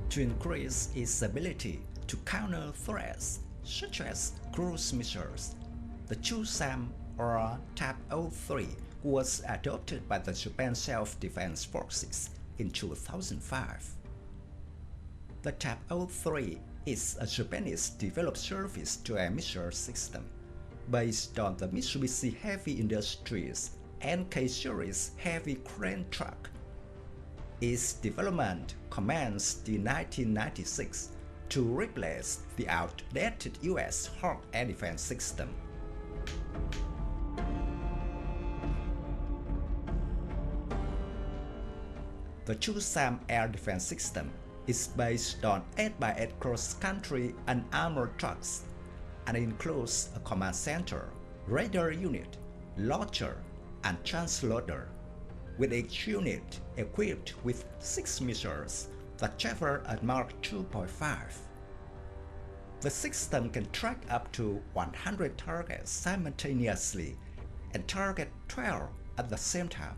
to increase its ability to counter threats such as cruise missiles. The Chu-SAM or TAP-03 was adopted by the Japan Self-Defense Forces in 2005. The TAP-03 is a Japanese-developed surface-to-air missile system based on the Mitsubishi Heavy Industries NK series heavy crane truck. Its development commenced in 1996 to replace the outdated US Hawk air defense system. The Chu-SAM air defense system is based on 8x8 cross-country unarmored trucks and includes a command center, radar unit, launcher, and transloader, with each unit equipped with 6 missiles that travel at Mach 2.5. The system can track up to 100 targets simultaneously and target 12 at the same time,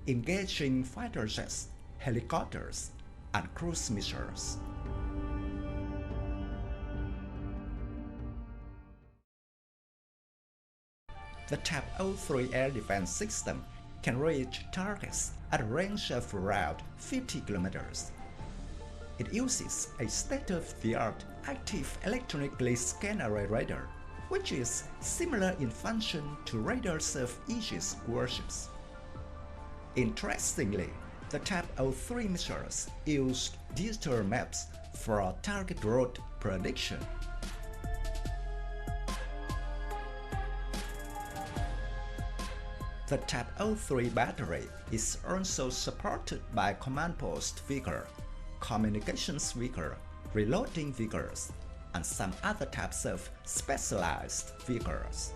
engaging fighter jets, helicopters, and cruise missiles. The TAP-03 air defense system can reach targets at a range of around 50 kilometers. It uses a state-of-the-art active electronically scanned array radar, which is similar in function to radars of Aegis warships. Interestingly, the TAP-03 missiles used digital maps for target route prediction. The TAP-03 battery is also supported by command post vehicle, communications vehicle, reloading vehicles, and some other types of specialized vehicles.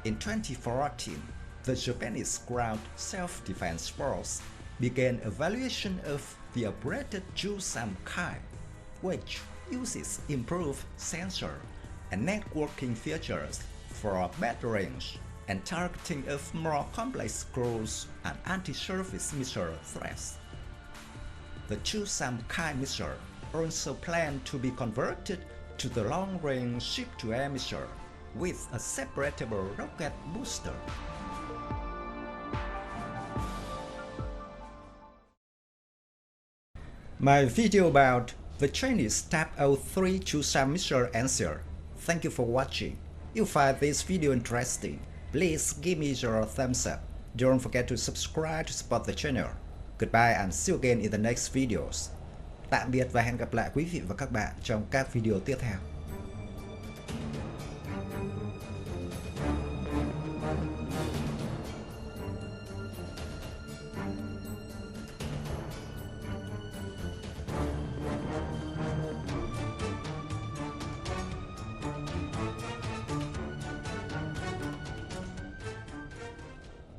In 2014, the Japanese Ground Self-Defense Force began evaluation of the upgraded Chu-SAM Kai, which uses improved sensor and networking features for better range and targeting of more complex cruise and anti-surface missile threats. The Chu-SAM Kai missile also planned to be converted to the long-range ship-to-air missile with a separatable rocket booster. My video about the Chinese TAP-03 Chu-SAM missile answer. Thank you for watching. If you find this video interesting, please give me your thumbs up. Don't forget to subscribe to support the channel. Goodbye and see you again in the next videos. Tạm biệt và hẹn gặp lại quý vị và các bạn trong các video tiếp theo.